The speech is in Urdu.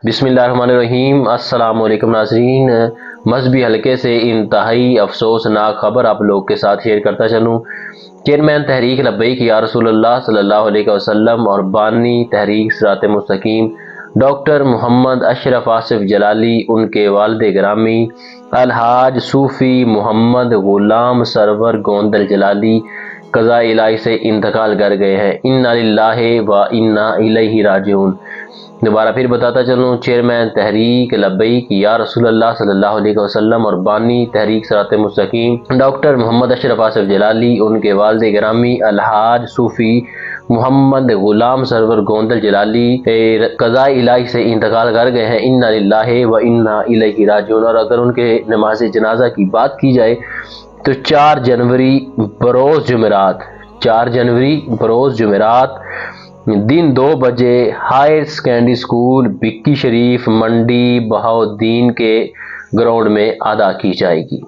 بسم اللہ الرحمن الرحیم۔ السلام علیکم ناظرین، مذہبی حلقے سے انتہائی افسوسناک خبر آپ لوگ کے ساتھ شیئر کرتا چلوں۔ چیئرمین تحریک لبیک یا رسول اللہ صلی اللہ علیہ وسلم اور بانی تحریک صراط مستقیم ڈاکٹر محمد اشرف آصف جلالی، ان کے والد گرامی الحاج صوفی محمد غلام سرور گوندل جلالی قضاء الہی سے انتقال کر گئے ہیں۔ انا للہ و انا الیہ راجعون۔ دوبارہ پھر بتاتا چلوں، چیئرمین تحریک لبیک یا رسول اللہ صلی اللہ علیہ وسلم اور بانی تحریک صراط مستقیم ڈاکٹر محمد اشرف آصف جلالی، ان کے والد گرامی الحاج صوفی محمد غلام سرور گوندل جلالی قضاء الہی سے انتقال کر گئے ہیں۔ انا للہ و انا الیہ راجعون۔ اور اگر ان کے نماز جنازہ کی بات کی جائے تو 4 جنوری بروز جمعرات دن 2 بجے ہائر سیکنڈری اسکول بکی شریف منڈی بہاؤالدین کے گراؤنڈ میں ادا کی جائے گی۔